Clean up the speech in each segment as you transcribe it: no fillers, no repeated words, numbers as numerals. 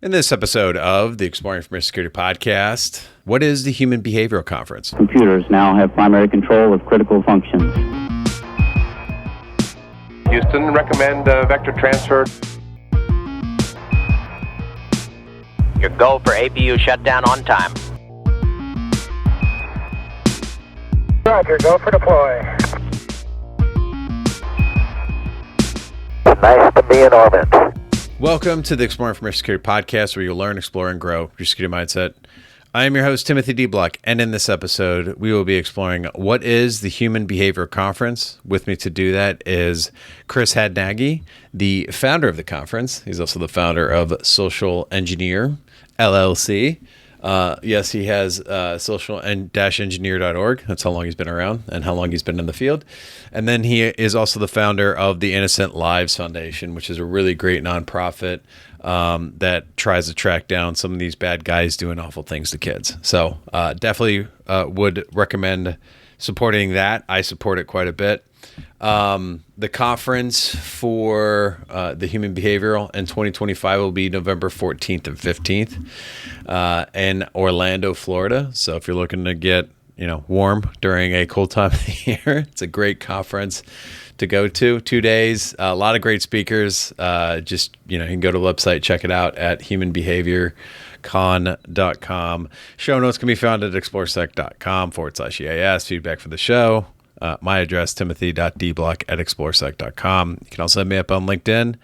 In this episode of the Exploring Information Security podcast, what is the Human Behavioral Conference? Computers now have primary control of critical functions. Houston, recommend vector transfer. Your go for APU shutdown on time. Roger, go for deploy. Nice to be in orbit. Welcome to the Exploring Information Security podcast, where you'll learn, explore, and grow your security mindset. I am your host, Timothy D. Block, and in this episode, we will be exploring what is the Human Behavioral Conference. With me to do that is Chris Hadnagy, the founder of the conference. He's also the founder of Social Engineer, LLC. Yes, he has social-engineer.org. That's how long he's been around and how long he's been in the field. And then he is also the founder of the Innocent Lives Foundation, which is a really great nonprofit that tries to track down some of these bad guys doing awful things to kids. So definitely would recommend supporting that. I support it quite a bit. The conference for the Human Behavioral in 2025 will be November 14th and 15th in Orlando, Florida. So if you're looking to get warm during a cold time of the year, it's a great conference to go to. 2 days, a lot of great speakers. Just you can go to the website, check it out at humanbehaviorcon.com. Show notes can be found at exploresec.com/EAS. Feedback for the show. My address, timothy.dblock@exploresec.com. You can also hit me up on LinkedIn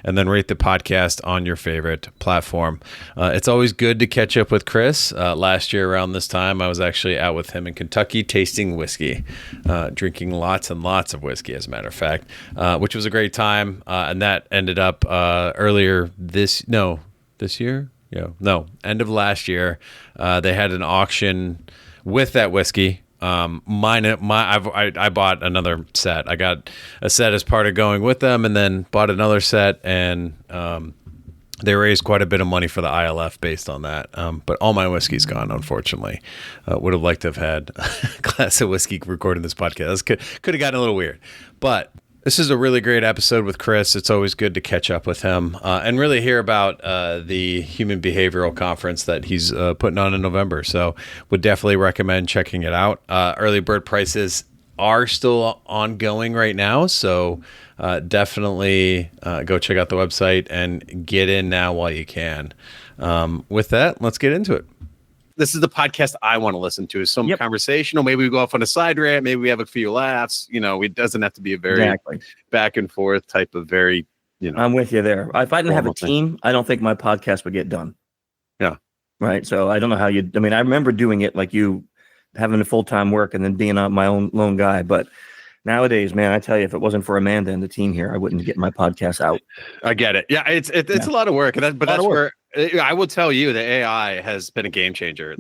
and then rate the podcast on your favorite platform. It's always good to catch up with Chris. Last year around this time, I was actually out with him in Kentucky tasting whiskey, drinking lots and lots of whiskey, as a matter of fact, which was a great time. And that ended up end of last year. They had an auction with that whiskey. I bought another set. I got a set as part of going with them, and then bought another set, and they raised quite a bit of money for the ILF based on that. But all my whiskey's gone, unfortunately. Would have liked to have had a glass of whiskey recording this podcast. Could have gotten a little weird, but this is a really great episode with Chris. It's always good to catch up with him and really hear about the Human Behavioral Conference that he's putting on in November. So would definitely recommend checking it out. Early bird prices are still ongoing right now. So definitely go check out the website and get in now while you can. With that, let's get into it. This is the podcast I want to listen to. Is some conversational. Maybe we go off on a side rant. Maybe we have a few laughs. It doesn't have to be a very back and forth type of very. I'm with you there. If I didn't have a team, I don't think my podcast would get done. Yeah. Right. So I don't know how you. I mean, I remember doing it like you, having a full-time work and then being my own lone guy. But nowadays, man, I tell you, if it wasn't for Amanda and the team here, I wouldn't get my podcast out. I get it. Yeah, it's a lot of work, but that's where. I will tell you the AI has been a game changer.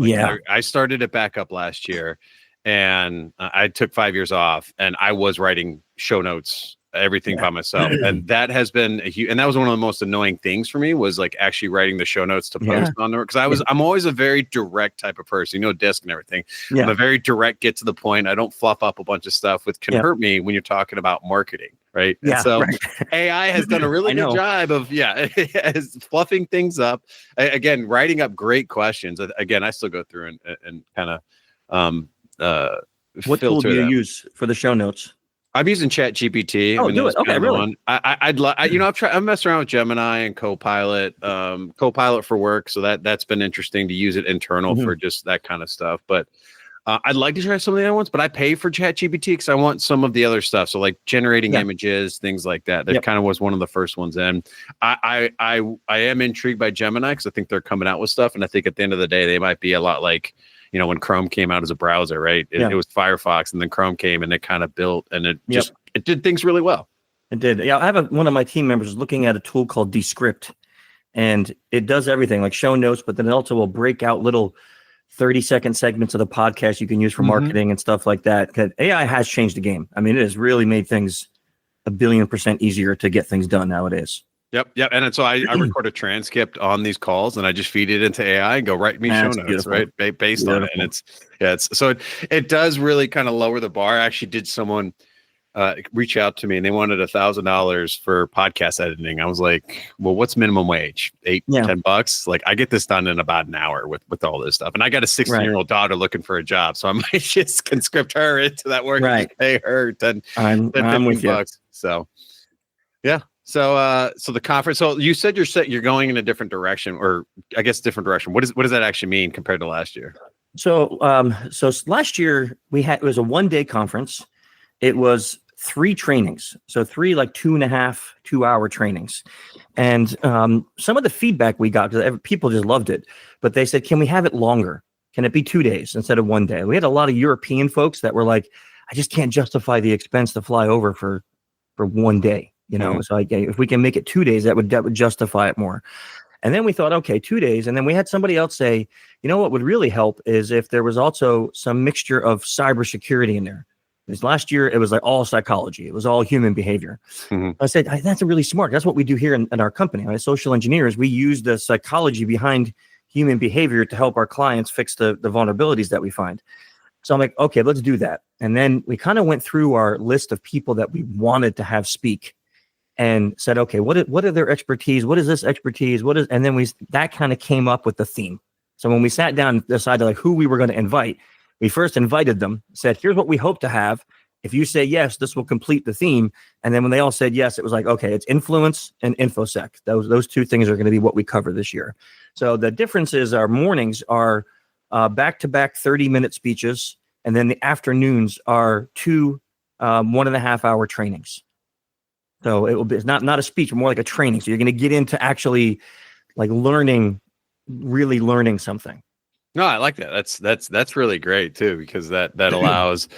I started it back up last year, and I took 5 years off, and I was writing show notes, everything by myself. And that has been and that was one of the most annoying things for me, was like actually writing the show notes to post on there. Cause I'm always a very direct type of person, disc and everything. Yeah. I'm a very direct, get to the point. I don't fluff up a bunch of stuff, which can hurt me when you're talking about marketing. Right. Yeah, and so AI has done a really good job of, fluffing things up. Again, writing up great questions. Again, I still go through and kind of what tool do you use for the show notes? I'm using ChatGPT. Oh, do it. Okay, really? I've messed around with Gemini and Copilot, Copilot for work. So that's been interesting to use it internal for just that kind of stuff. But I'd like to try some of the other ones, but I pay for ChatGPT because I want some of the other stuff. So like generating images, things like that. That kind of was one of the first ones in. I am intrigued by Gemini because I think they're coming out with stuff. And I think at the end of the day, they might be a lot like, when Chrome came out as a browser, right? It was Firefox, and then Chrome came and it kind of built, and it did things really well. It did. Yeah. I have one of my team members is looking at a tool called Descript, and it does everything like show notes, but then it also will break out little 30-second segments of the podcast you can use for marketing and stuff like that. Because AI has changed the game. I mean, it has really made things 1,000,000,000% easier to get things done nowadays. Yep. And so I record a transcript on these calls, and I just feed it into AI and go write me show notes, right? Based on it. And it does really kind of lower the bar. I actually did someone reach out to me and they wanted $1,000 for podcast editing. I was like, well, what's minimum wage? $10? Like I get this done in about an hour with all this stuff. And I got a 16-year-old daughter looking for a job. So I might just conscript her into that work and just pay her 10, I'm with you. bucks. So yeah. So the conference, so you said you're going in a different direction, or I guess different direction. What does that actually mean compared to last year? So last year it was a 1-day conference. It was 3 trainings. So 3 like 2.5-2-hour trainings. And some of the feedback we got, because people just loved it, but they said, can we have it longer? Can it be 2 days instead of 1 day? We had a lot of European folks that were like, I just can't justify the expense to fly over for 1 day. So if we can make it 2 days, that would justify it more. And then we thought, okay, 2 days. And then we had somebody else say, what would really help is if there was also some mixture of cybersecurity in there. Because last year it was like all psychology. It was all human behavior. I said, that's really smart. That's what we do here in our company. Right? Social engineers, we use the psychology behind human behavior to help our clients fix the vulnerabilities that we find. So I'm like, okay, let's do that. And then we kind of went through our list of people that we wanted to have speak. And said, okay, what are their expertise? What is this expertise? And then that kind of came up with the theme. So when we sat down and decided like who we were going to invite, we first invited them, said, here's what we hope to have. If you say yes, this will complete the theme. And then when they all said yes, it was like, okay, it's influence and infosec. Those 2 things are going to be what we cover this year. So the difference is our mornings are back-to-back 30-minute speeches. And then the afternoons are 2 1.5-hour trainings. So it will be, it's not a speech, but more like a training. So you're going to get into actually like really learning something. No, I like that. That's really great too, because that allows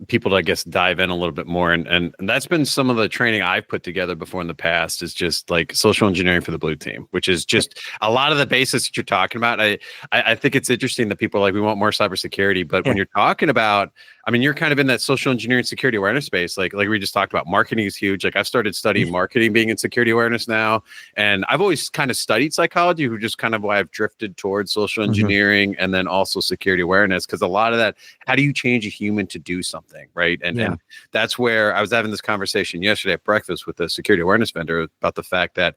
people to, I guess, dive in a little bit more. And that's been some of the training I've put together before in the past, is just like social engineering for the blue team, which is just a lot of the basics that you're talking about. I think it's interesting that people are like, we want more cybersecurity, but when you're talking about, I mean, you're kind of in that social engineering security awareness space. Like we just talked about, marketing is huge. Like I've started studying marketing being in security awareness now. And I've always kind of studied psychology, who just kind of why I've drifted towards social engineering and then also security awareness. Because a lot of that, how do you change a human to do something, right? And that's where I was having this conversation yesterday at breakfast with a security awareness vendor about the fact that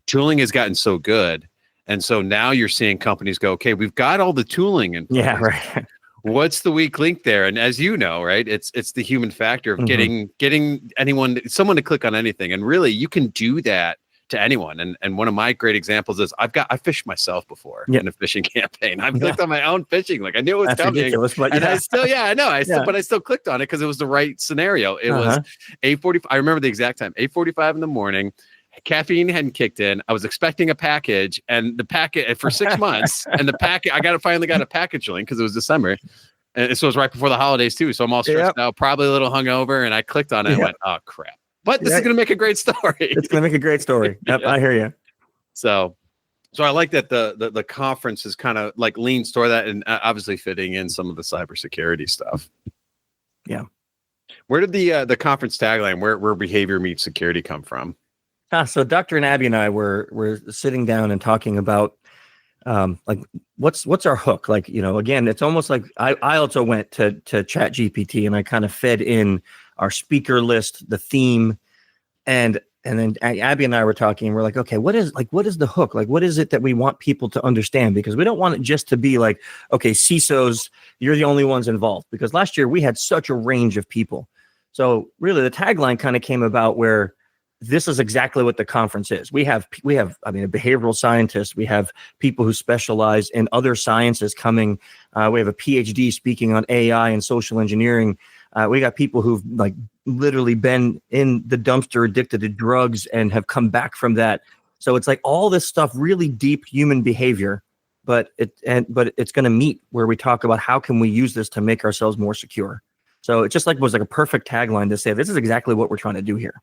tooling has gotten so good. And so now you're seeing companies go, okay, we've got all the tooling in place. Yeah, right. What's the weak link there? And as you know, right, it's the human factor of getting someone to click on anything. And really, you can do that to anyone. And one of my great examples is I fished myself before in a phishing campaign. I've clicked on my own phishing. Like I knew it was coming. But I still clicked on it because it was the right scenario. It was 8:45. I remember the exact time, 8:45 in the morning. Caffeine hadn't kicked in. I was expecting a package, and the packet for 6 months, and the packet, finally got a package link because it was December. And so it was right before the holidays too. So I'm all stressed out, probably a little hungover. And I clicked on it and went, oh crap. But this is going to make a great story. It's going to make a great story. Yep, I hear you. So I like that the conference is kind of like leans toward that, and obviously fitting in some of the cybersecurity stuff. Yeah. Where did the conference tagline, where behavior meets security, come from? So Dr. and Abby and I were sitting down and talking about like what's our hook? Like, again, it's almost like I also went to Chat GPT and I kind of fed in our speaker list, the theme, and then Abby and I were talking, and we're like, okay, what is the hook? Like, what is it that we want people to understand? Because we don't want it just to be like, okay, CISOs, you're the only ones involved. Because last year we had such a range of people. So really the tagline kind of came about where this is exactly what the conference is. We have, a behavioral scientist. We have people who specialize in other sciences coming. We have a PhD speaking on AI and social engineering. We got people who've like literally been in the dumpster addicted to drugs and have come back from that. So it's like all this stuff, really deep human behavior, but it's going to meet where we talk about how can we use this to make ourselves more secure. So it just was like a perfect tagline to say, this is exactly what we're trying to do here.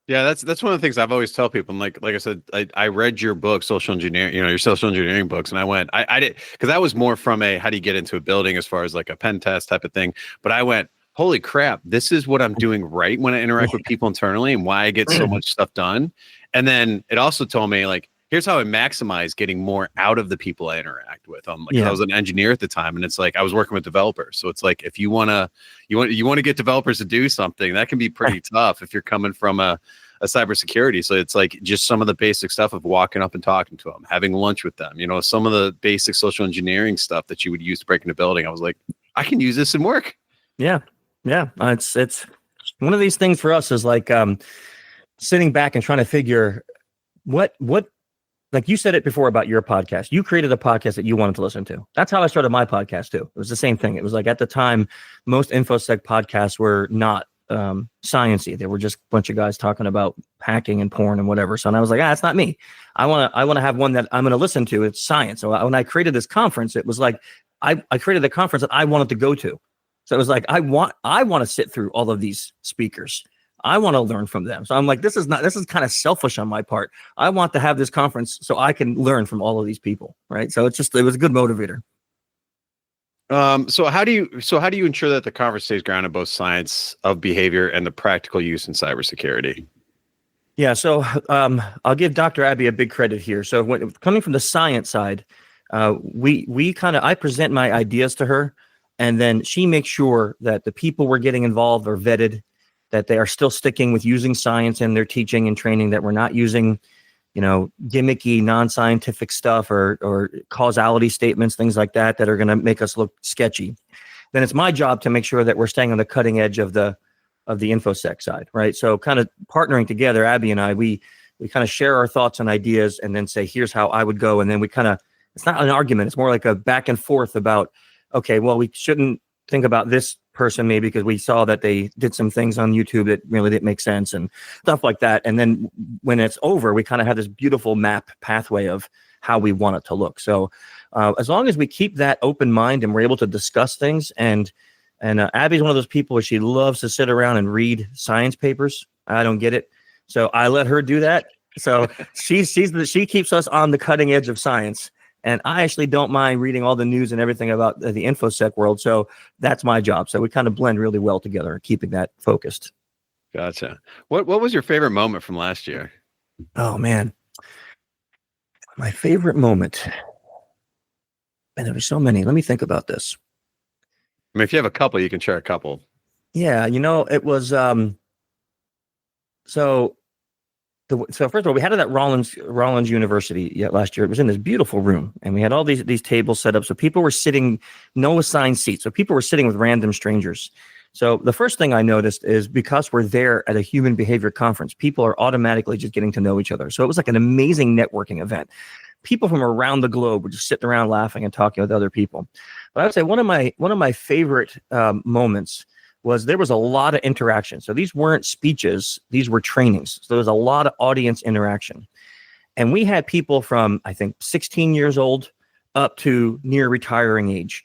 Yeah, that's one of the things I've always tell people. And like I said, I read your book, Social Engineering, your social engineering books, and I did, because that was more from a how do you get into a building as far as like a pen test type of thing. But I went, holy crap, this is what I'm doing right when I interact with people internally and why I get so much stuff done. And then it also told me like, here's how I maximize getting more out of the people I interact with. Like I was an engineer at the time, and it's like I was working with developers. So it's like if you want to get developers to do something, that can be pretty tough if you're coming from a cybersecurity. So it's like just some of the basic stuff of walking up and talking to them, having lunch with them, some of the basic social engineering stuff that you would use to break into a building. I was like, I can use this in work. Yeah. Yeah. It's one of these things for us is like sitting back and trying to figure what, like you said it before about your podcast. You created a podcast that you wanted to listen to. That's how I started my podcast too. It was the same thing. It was like at the time, most InfoSec podcasts were not sciencey. They were just a bunch of guys talking about hacking and porn and whatever. So I was like, that's not me. I want to have one that I'm going to listen to. It's science. So when I created this conference, it was like I created a conference that I wanted to go to. So it was like I want to sit through all of these speakers. I want to learn from them. So I'm like, this is kind of selfish on my part. I want to have this conference so I can learn from all of these people, right? So it was a good motivator. So how do you ensure that the conference stays grounded in both science of behavior and the practical use in cybersecurity? Yeah, so I'll give Dr. Abby a big credit here. So coming from the science side, I present my ideas to her, and then she makes sure that the people we're getting involved are vetted, that they are still sticking with using science in their teaching and training, that we're not using gimmicky, non-scientific stuff or causality statements, things like that are going to make us look sketchy. Then it's my job to make sure that we're staying on the cutting edge of the InfoSec side, right? So kind of partnering together, Abby and I, we kind of share our thoughts and ideas and then say, here's how I would go. And then it's not an argument. It's more like a back and forth about, okay, well, we shouldn't think about this person maybe because we saw that they did some things on YouTube that really didn't make sense and stuff like that. And then when it's over, we kind of have this beautiful map pathway of how we want it to look. So as long as we keep that open mind and we're able to discuss things, and Abby's one of those people where she loves to sit around and read science papers. I don't get it. So I let her do that. So she keeps us on the cutting edge of science. And I actually don't mind reading all the news and everything about the InfoSec world. So that's my job. So we kind of blend really well together, keeping that focused. Gotcha. What was your favorite moment from last year? Oh, man. My favorite moment. Man, there were so many. Let me think about this. I mean, if you have a couple, you can share a couple. Yeah, it was so first of all, we had it at Rollins University last year. It was in this beautiful room, and we had all these tables set up. So people were sitting, no assigned seats. So people were sitting with random strangers. So the first thing I noticed is because we're there at a human behavior conference, people are automatically just getting to know each other. So it was like an amazing networking event. People from around the globe were just sitting around laughing and talking with other people. But I would say one of my favorite moments was there was a lot of interaction. So these weren't speeches, these were trainings. So there was a lot of audience interaction. And we had people from, I think, 16 years old up to near retiring age.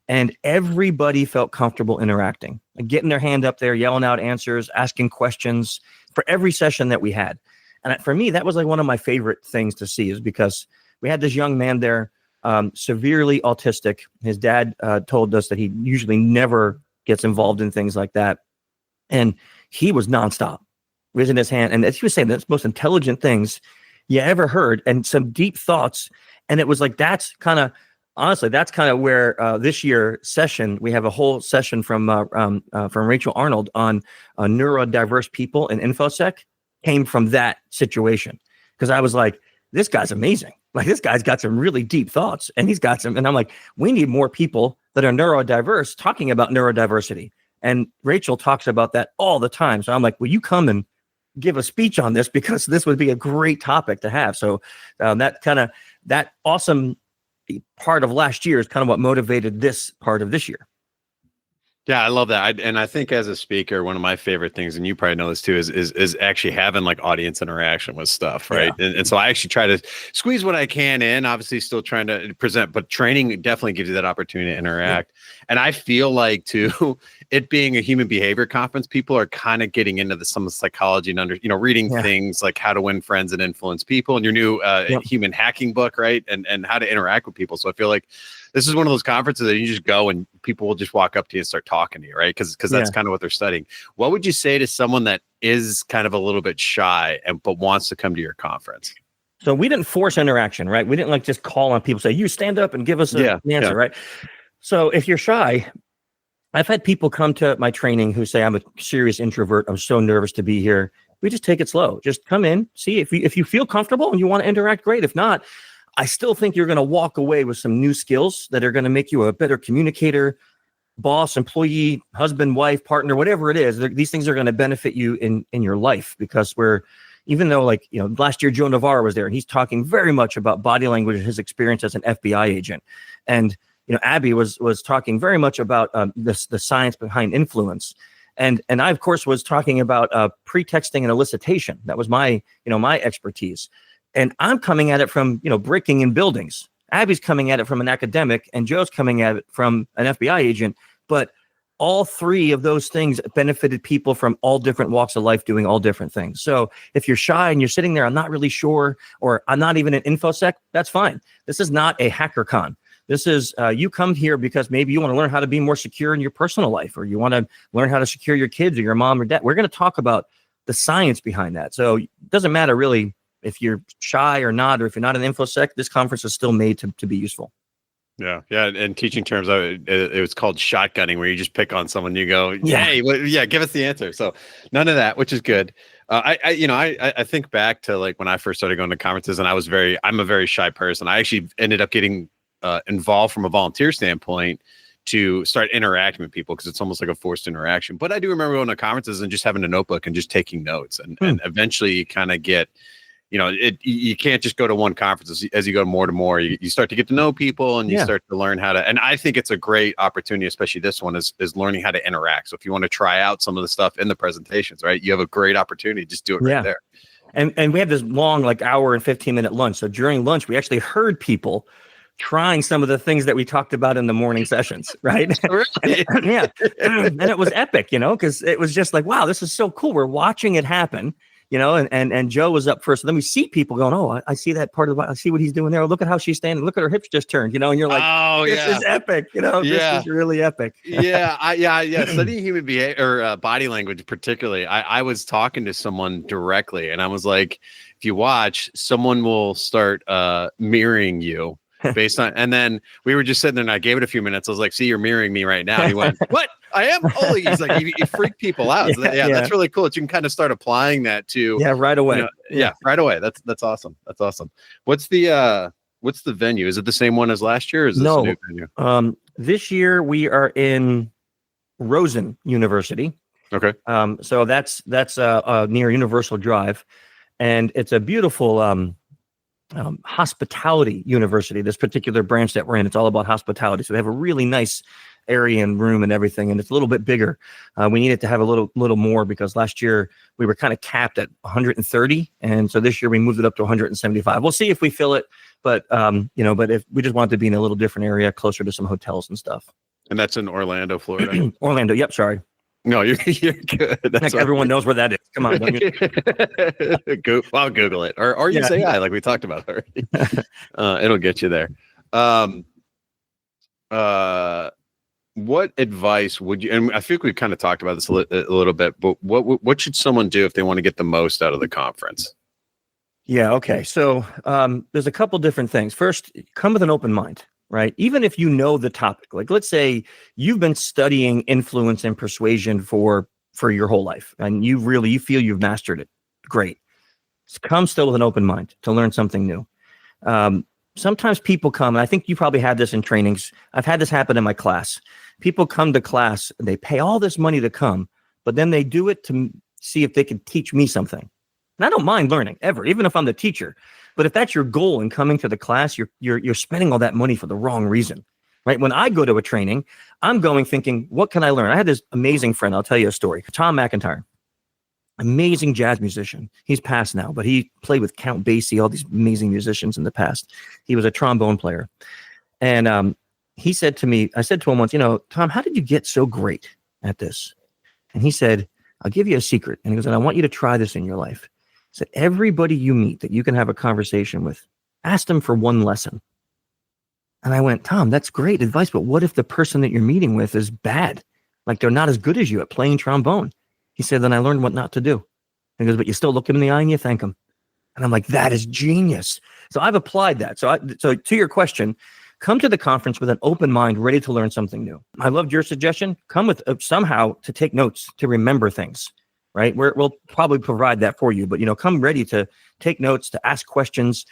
And everybody felt comfortable interacting, like getting their hand up there, yelling out answers, asking questions for every session that we had. And for me, that was like one of my favorite things to see, is because we had this young man there, severely autistic. His dad told us that he usually never gets involved in things like that. And he was nonstop, raising his hand. And as he was saying, that's the most intelligent things you ever heard, and some deep thoughts. And it was like, that's kind of where this year session, we have a whole session from Rachel Arnold on neurodiverse people in InfoSec, came from that situation. Because I was like, this guy's amazing. Like, this guy's got some really deep thoughts, and and I'm like, we need more people that are neurodiverse talking about neurodiversity. And Rachel talks about that all the time. So I'm like, will you come and give a speech on this? Because this would be a great topic to have. So that awesome part of last year is kind of what motivated this part of this year. Yeah, I love that. And I think as a speaker, one of my favorite things, and you probably know this too, is actually having like audience interaction with stuff, right? Yeah. And so I actually try to squeeze what I can in, obviously still trying to present, but training definitely gives you that opportunity to interact. Yeah. And I feel like too, it being a human behavior conference, people are kind of getting into some psychology and reading things like How to Win Friends and Influence People, and your new human hacking book, right? And how to interact with people. So I feel like this is one of those conferences that you just go and people will just walk up to you and start talking to you, right? Because that's kind of what they're studying. What would you say to someone that is kind of a little bit shy but wants to come to your conference? So we didn't force interaction, right? We didn't like just call on people, say, you stand up and give us an answer, right? So if you're shy, I've had people come to my training who say, I'm a serious introvert. I'm so nervous to be here. We just take it slow. Just come in, see if you feel comfortable and you want to interact, great. If not, I still think you're going to walk away with some new skills that are going to make you a better communicator, boss, employee, husband, wife, partner, whatever it is. These things are going to benefit you in your life, because even though, like, last year Joe Navarro was there and he's talking very much about body language and his experience as an FBI agent. And, Abby was talking very much about the science behind influence. And I, of course, was talking about pretexting and elicitation. That was my expertise. And I'm coming at it from, breaking in buildings. Abby's coming at it from an academic, and Joe's coming at it from an FBI agent. But all three of those things benefited people from all different walks of life doing all different things. So if you're shy and you're sitting there, I'm not really sure, or I'm not even an InfoSec, that's fine. This is not a hacker con. This is you come here because maybe you want to learn how to be more secure in your personal life, or you want to learn how to secure your kids or your mom or dad. We're going to talk about the science behind that. So it doesn't matter really if you're shy or not, or if you're not an InfoSec, this conference is still made to be useful. Yeah. In teaching terms, it was called shotgunning, where you just pick on someone, you go, hey, give us the answer. So none of that, which is good. I think back to like when I first started going to conferences, and I'm a very shy person. I actually ended up getting involved from a volunteer standpoint to start interacting with people, because it's almost like a forced interaction. But I do remember going to conferences and just having a notebook and just taking notes, and eventually you kind of get, you can't just go to one conference. As you go more to more, you start to get to know people, and you start to learn how to, and I think it's a great opportunity, especially this one is learning how to interact. So if you want to try out some of the stuff in the presentations, right, you have a great opportunity. Just do it right there. And we have this long, like hour and 15-minute lunch. So during lunch, we actually heard people trying some of the things that we talked about in the morning sessions, right? And it was epic, because it was just like, wow, this is so cool. We're watching it happen, and Joe was up first. So then we see people going, oh, I see that part of I see what he's doing there. Look at how she's standing. Look at her hips just turned, and you're like, oh, this is epic, this is really epic. Studying human behavior or body language, particularly, I was talking to someone directly, and I was like, if you watch, someone will start mirroring you. Based on, and then we were just sitting there, and I gave it a few minutes. I was like, see, you're mirroring me right now. He went, what? I am? Holy, he's like, you freak people out. That's really cool that you can kind of start applying that to. Right away. Right away. That's awesome. That's awesome. What's the venue? Is it the same one as last year? Or is this a new venue? This year we are in Rosen University. Okay. So that's near Universal Drive, and it's a beautiful, hospitality university, this particular branch that we're in. It's all about hospitality. So they have a really nice area and room and everything, and it's a little bit bigger. We needed to have a little more, because last year we were kind of capped at 130, and so this year we moved it up to 175. We'll see if we fill it, but but if we just wanted to be in a little different area, closer to some hotels and stuff. And that's in Orlando, Florida. Orlando. Yep. Sorry. No, you're good. That's everyone knows where that is. Come on. I'll Google it, or you say hi, like we talked about already. It'll get you there. What advice would you? And I think we've kind of talked about this a little bit, but what should someone do if they want to get the most out of the conference? Yeah. Okay. So there's a couple different things. First, come with an open mind. Right? Even if you know the topic, like let's say you've been studying influence and persuasion for your whole life, and you feel you've mastered it. Great. Come still with an open mind to learn something new. Sometimes people come, and I think you probably had this in trainings. I've had this happen in my class. People come to class, and they pay all this money to come, but then they do it to see if they can teach me something. And I don't mind learning ever, even if I'm the teacher. But if that's your goal in coming to the class, you're spending all that money for the wrong reason, right? When I go to a training, I'm going thinking, what can I learn? I had this amazing friend. I'll tell you a story. Tom McIntyre, amazing jazz musician. He's passed now, but he played with Count Basie, all these amazing musicians in the past. He was a trombone player. And he said to me, I said to him once, Tom, how did you get so great at this? And he said, I'll give you a secret. And he goes, and I want you to try this in your life. So everybody you meet that you can have a conversation with, ask them for one lesson. And I went, Tom, that's great advice, but what if the person that you're meeting with is bad? Like they're not as good as you at playing trombone. He said, then I learned what not to do. He goes, but you still look him in the eye and you thank him. And I'm like, that is genius. So I've applied that. So to your question, come to the conference with an open mind, ready to learn something new. I loved your suggestion. Come with somehow to take notes, to remember things, right? We'll probably provide that for you, but come ready to take notes, to ask questions.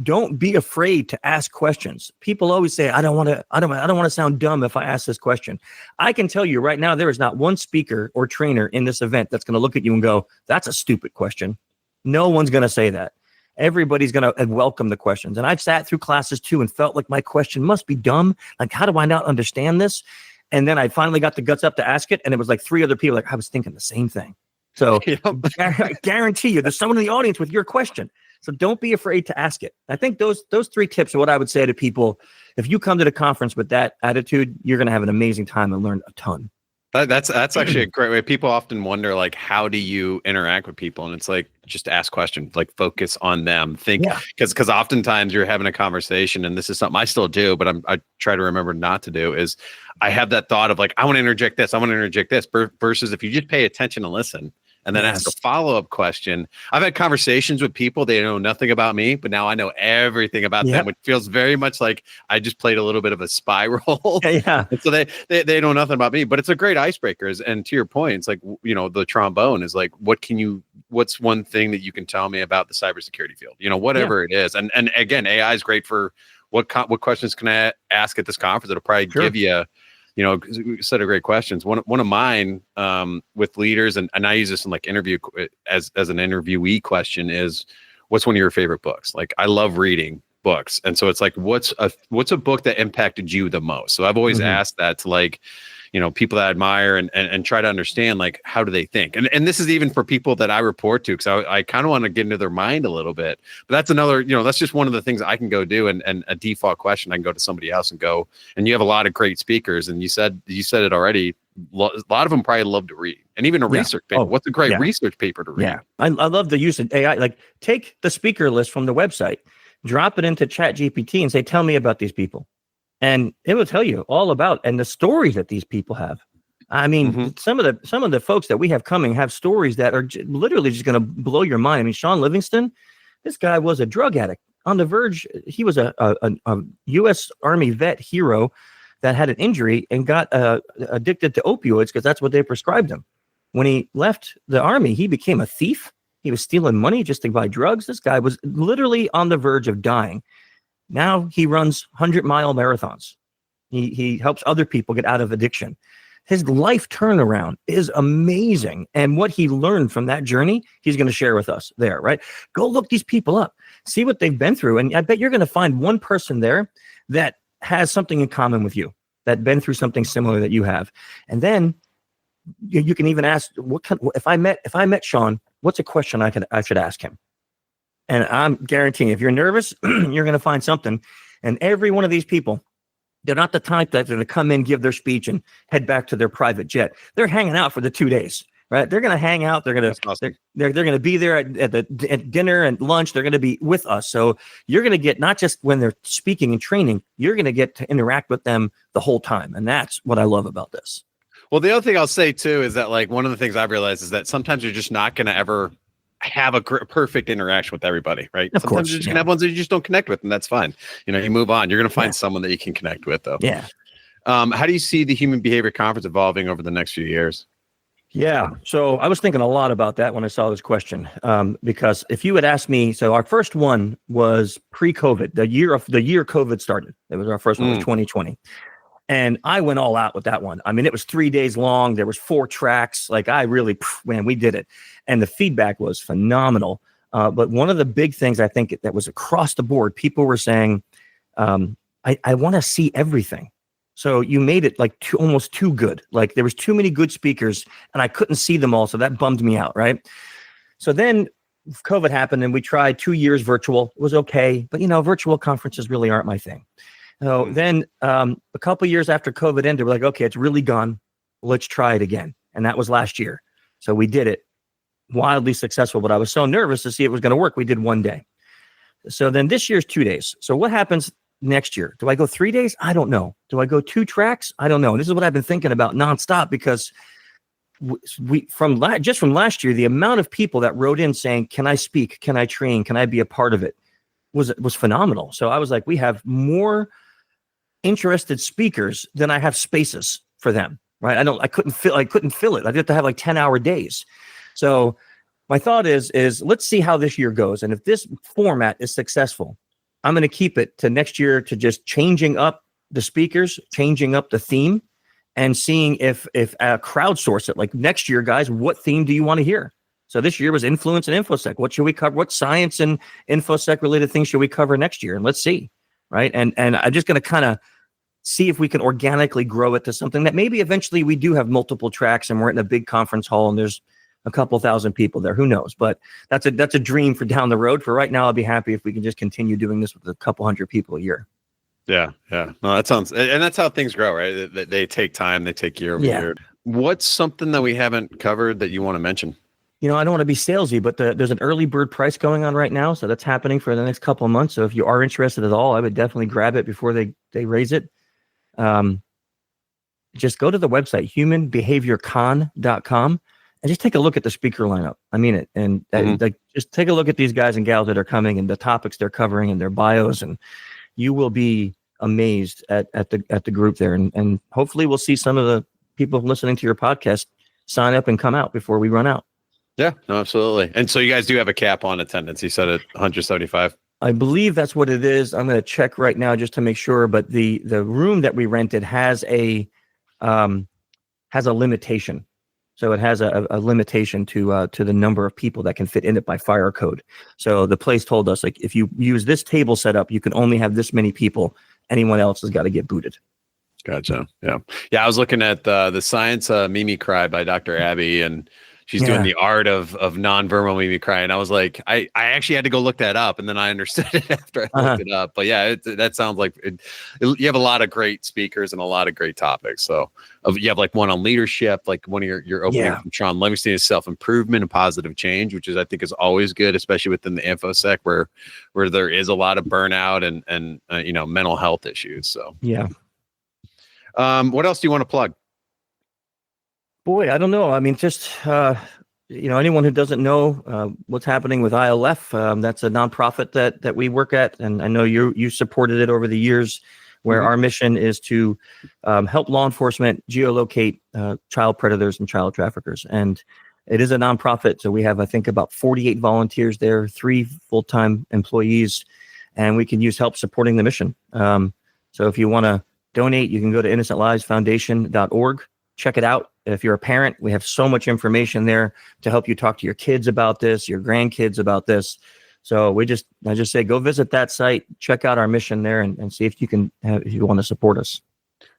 Don't be afraid to ask questions. People always say, I don't want to sound dumb if I ask this question. I can tell you right now, there is not one speaker or trainer in this event that's going to look at you and go, that's a stupid question. No one's going to say that. Everybody's going to welcome the questions. And I've sat through classes too and felt like my question must be dumb. Like, how do I not understand this? And then I finally got the guts up to ask it. And it was like 3 other people, like, I was thinking the same thing. So I guarantee you there's someone in the audience with your question. So don't be afraid to ask it. I think those 3 tips are what I would say to people. If you come to the conference with that attitude, you're going to have an amazing time and learn a ton. That's actually a great way. People often wonder, like, how do you interact with people? And it's like, just ask questions, like focus on them. Think, because oftentimes you're having a conversation, and this is something I still do, but I try to remember not to do, is I have that thought of like, I want to interject this, versus if you just pay attention and listen. And then ask a follow-up question. I've had conversations with people, they know nothing about me, but now I know everything about them, which feels very much like I just played a little bit of a spy role. And so they know nothing about me, but it's a great icebreaker. And to your point, it's like, the trombone is like, what's one thing that you can tell me about the cybersecurity field? Whatever it is. And again, AI is great for what questions can I ask at this conference? It'll probably give you a set of great questions. One of mine with leaders, and I use this in like interview as an interviewee question, is what's one of your favorite books? Like, I love reading books. And so it's like, what's a book that impacted you the most? So I've always asked that to like, people that I admire and try to understand, like, how do they think? And this is even for people that I report to, because I kind of want to get into their mind a little bit. But that's another, that's just one of the things I can go do. And a default question, I can go to somebody else and go, and you have a lot of great speakers. And you said it already. A lot of them probably love to read, and even a research paper. What's a great research paper to read? Yeah, I love the use of AI. Like, take the speaker list from the website, drop it into ChatGPT and say, tell me about these people. And it will tell you all about, and the stories that these people have. I mean, some of the folks that we have coming have stories that are literally just going to blow your mind. I mean, Sean Livingston, this guy was a drug addict on the verge. He was a U.S. Army vet hero that had an injury and got addicted to opioids because that's what they prescribed him. When he left the Army, he became a thief. He was stealing money just to buy drugs. This guy was literally on the verge of dying. Now he runs 100-mile marathons. He helps other people get out of addiction. His life turnaround is amazing. And what he learned from that journey, he's going to share with us there, right? Go look these people up, see what they've been through. And I bet you're going to find one person there that has something in common with you, that been through something similar that you have. And then you can even ask, if I met Sean, what's a question I should ask him? And I'm guaranteeing, if you're nervous, you're going to find something. And every one of these people, they're not the type that's going to come in, give their speech, and head back to their private jet. They're hanging out for the 2 days, right? They're going to hang out. They're going to they're going to be there at dinner and lunch. They're going to be with us. So you're going to get, not just when they're speaking and training, you're going to get to interact with them the whole time. And that's what I love about this. Well, the other thing I'll say too is that, like, one of the things I've realized is that sometimes you're just not going to ever have a perfect interaction with everybody, right? Of Sometimes course, you're just gonna have ones that you just don't connect with, and that's fine. You move on. You're gonna find someone that you can connect with, though. Yeah. How do you see the Human Behavior Conference evolving over the next few years? Yeah. So I was thinking a lot about that when I saw this question, because if you had asked me, so our first one was pre-COVID, the year COVID started. It was our first one, was 2020. And I went all out with that one. I mean, it was 3 days long. There was 4 tracks. Like, we did it. And the feedback was phenomenal. But one of the big things I think that was across the board, people were saying, I want to see everything. So you made it like almost too good. Like, there was too many good speakers and I couldn't see them all. So that bummed me out. Right. So then COVID happened and we tried 2 years virtual. It was okay. But, virtual conferences really aren't my thing. So then a couple of years after COVID ended, we're like, okay, it's really gone. Let's try it again. And that was last year. So we did it. Wildly successful, but I was so nervous to see it was going to work. We did 1 day. So then this year's 2 days. So what happens next year? Do I go 3 days? I don't know. Do I go 2 tracks? I don't know. And this is what I've been thinking about nonstop, because we just from last year, the amount of people that wrote in saying, "Can I speak? Can I train? Can I be a part of it?" was phenomenal. So I was like, we have more interested speakers than I have spaces for them. Right? I couldn't fill it. I have to have like 10-hour days. So my thought is let's see how this year goes, and if this format is successful, I'm going to keep it to next year to just changing up the speakers, changing up the theme, and seeing if crowdsource it. Like next year, guys, what theme do you want to hear? So this year was influence and infosec. What should we cover? What science and infosec related things should we cover next year? And let's see, right? And I'm just going to kind of see if we can organically grow it to something that maybe eventually we do have multiple tracks and we're in a big conference hall and there's a couple thousand people there. Who knows? But that's a dream for down the road. For right now, I'll be happy if we can just continue doing this with a couple hundred people a year. Yeah. No, that sounds, and that's how things grow, right? They take time, they take year over year. What's something that we haven't covered that you want to mention? I don't want to be salesy, but there's an early bird price going on right now. So that's happening for the next couple of months. So if you are interested at all, I would definitely grab it before they raise it. Just go to the website, humanbehaviorcon.com, and just take a look at the speaker lineup. I mean it. And just take a look at these guys and gals that are coming and the topics they're covering and their bios, and you will be amazed at the group there. And hopefully we'll see some of the people listening to your podcast sign up and come out before we run out. Yeah, no, absolutely. And so you guys do have a cap on attendance. You said it 175. I believe that's what it is. I'm going to check right now just to make sure. But the room that we rented has a limitation. So it has a limitation to the number of people that can fit in it by fire code. So the place told us, like, if you use this table setup, you can only have this many people. Anyone else has got to get booted. Gotcha. Yeah. I was looking at the Science Mimicry by Dr. Abby, and she's doing the art of nonverbal mimicry. And I was like, I actually had to go look that up, and then I understood it after I looked it up. But yeah, that sounds like you have a lot of great speakers and a lot of great topics. So you have like one on leadership, like one of your opening from Sean Livingston is self-improvement and positive change, which I think is always good, especially within the InfoSec where there is a lot of burnout and mental health issues. So yeah. What else do you want to plug? Boy, I don't know. I mean, just, anyone who doesn't know what's happening with ILF, that's a nonprofit that we work at. And I know you supported it over the years, where our mission is to help law enforcement geolocate child predators and child traffickers. And it is a nonprofit. So we have, I think, about 48 volunteers there, 3 full-time employees, and we can use help supporting the mission. So if you want to donate, you can go to innocentlivesfoundation.org. Check it out. If you're a parent, we have so much information there to help you talk to your kids about this, your grandkids about this. So I just say, go visit that site, check out our mission there, and see if you want to support us.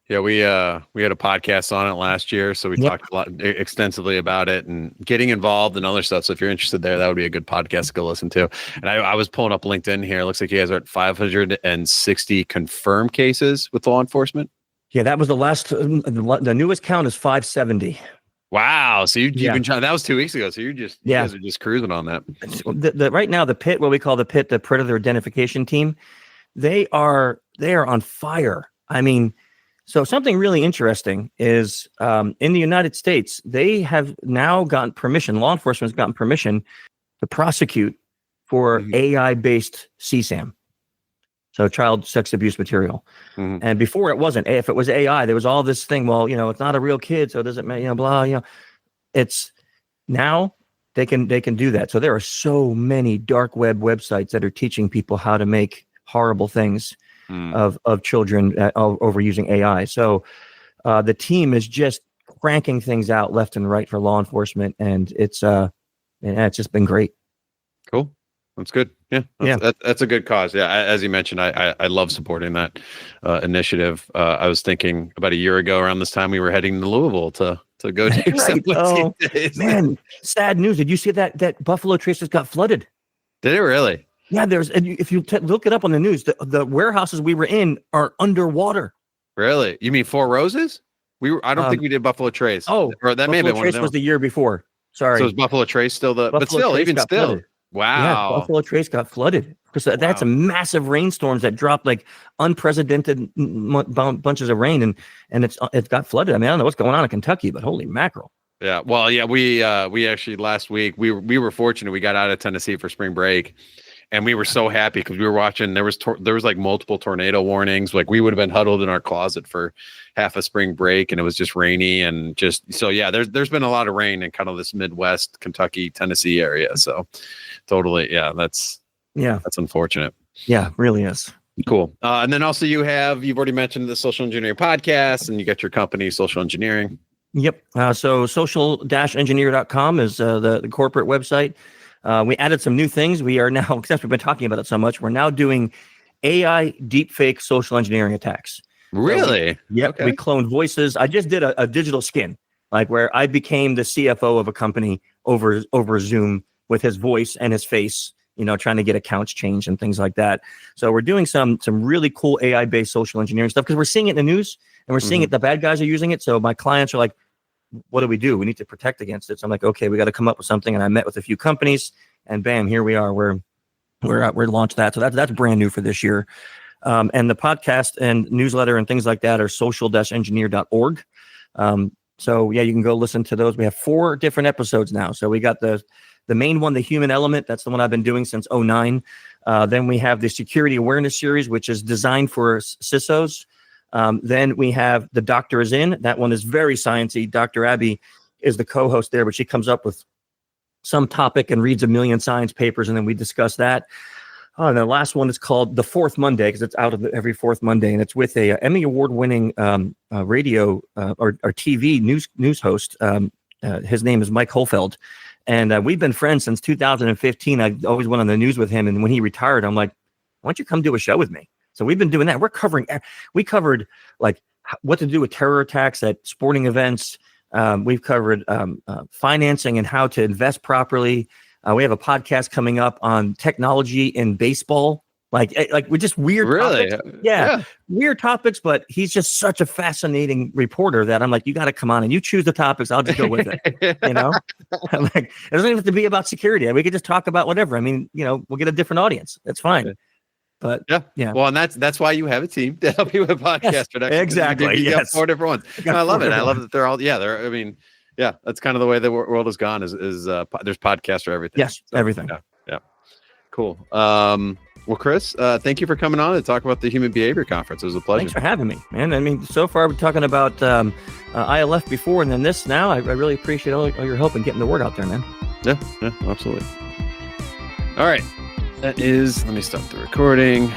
Yeah, we had a podcast on it last year, so we talked a lot extensively about it and getting involved and other stuff. So if you're interested there, that would be a good podcast to go listen to. And I was pulling up LinkedIn here. It looks like you guys are at 560 confirmed cases with law enforcement. Yeah, that was the last. The newest count is 570. Wow. So you've been trying. That was 2 weeks ago. So you guys are just cruising on that. Right now, the PIT, what we call the PIT, the Predator Identification Team, they are on fire. I mean, so something really interesting is in the United States, they have now gotten permission. Law enforcement has gotten permission to prosecute for AI-based CSAM. So child sex abuse material. And before it wasn't. If it was AI, there was all this thing. Well, it's not a real kid, so it doesn't matter, It's now they can do that. So there are so many dark web websites that are teaching people how to make horrible things of children over using AI. So the team is just cranking things out left and right for law enforcement, and it's just been great. Cool. That's good. Yeah. That's a good cause. Yeah. As you mentioned, I love supporting that initiative. I was thinking about a year ago around this time, we were heading to Louisville to go do some days. Man, sad news. Did you see that Buffalo Trace just got flooded? Did it really? Yeah. If you look it up on the news, the warehouses we were in are underwater. Really? You mean Four Roses? I don't think we did Buffalo Trace. Oh, or that may have been one of them. Was the year before. Sorry. So is Buffalo Trace still but still, even still. Flooded. Wow. Yeah, Buffalo Trace got flooded because that's a massive rainstorms that dropped like unprecedented bunches of rain, and it's got flooded. I mean, I don't know what's going on in Kentucky, but holy mackerel. Yeah. Well, yeah, we actually last week we were fortunate. We got out of Tennessee for spring break, and we were so happy because we were watching. There was like multiple tornado warnings. Like we would have been huddled in our closet for half a spring break, and it was just rainy and just so. Yeah, there's been a lot of rain in kind of this Midwest, Kentucky, Tennessee area. So totally, yeah, that's unfortunate. Yeah, really is. Cool. And then also you've already mentioned the social engineering podcast, and you got your company, Social Engineering. Yep. So social-engineer.com is the corporate website. We added some new things. We are now, since we've been talking about it so much, we're now doing AI deepfake social engineering attacks. Really? Yep. Okay. We cloned voices. I just did a digital skin, like where I became the CFO of a company over Zoom with his voice and his face, trying to get accounts changed and things like that. So we're doing some really cool AI-based social engineering stuff because we're seeing it in the news and we're seeing it. The bad guys are using it. So my clients are like, what do? We need to protect against it. So I'm like, okay, we got to come up with something. And I met with a few companies and bam, here we are. We're launched that. So that's brand new for this year. And the podcast and newsletter and things like that are social-engineer.org. So yeah, you can go listen to those. We have 4 different episodes now. So we got the main one, the human element. That's the one I've been doing since 2009. Then we have the security awareness series, which is designed for CISOs. Then we have the Doctor is In. That one is very sciencey. Dr. Abby is the co-host there, but she comes up with some topic and reads a million science papers, and then we discuss that. And the last one is called The Fourth Monday because it's out of every fourth Monday, and it's with a Emmy Award-winning radio or TV news host. His name is Mike Holfeld. And we've been friends since 2015. I always went on the news with him. And when he retired, I'm like, why don't you come do a show with me? So we've been doing that. We covered like what to do with terror attacks at sporting events. We've covered financing and how to invest properly. We have a podcast coming up on technology in baseball. Like we're just weird topics. Yeah, weird topics, but he's just such a fascinating reporter that I'm like, you got to come on and you choose the topics. I'll just go with it. I'm like, it doesn't even have to be about security. We could just talk about whatever. I mean, we'll get a different audience. That's fine. But yeah. Well, and that's why you have a team to help you with podcast production. Exactly. You have 4 different ones. I love it. I love that they're all. Yeah, I mean, yeah, that's kind of the way the world has gone. Is there's podcasts for everything. Yes, so, everything. Yeah. Cool. Well, Chris, thank you for coming on to talk about the Human Behavior Conference. It was a pleasure. Thanks for having me, man. I mean, so far we're talking about ILF before and then this now. I really appreciate all your help in getting the word out there, man. Yeah, absolutely. All right. Let me stop the recording.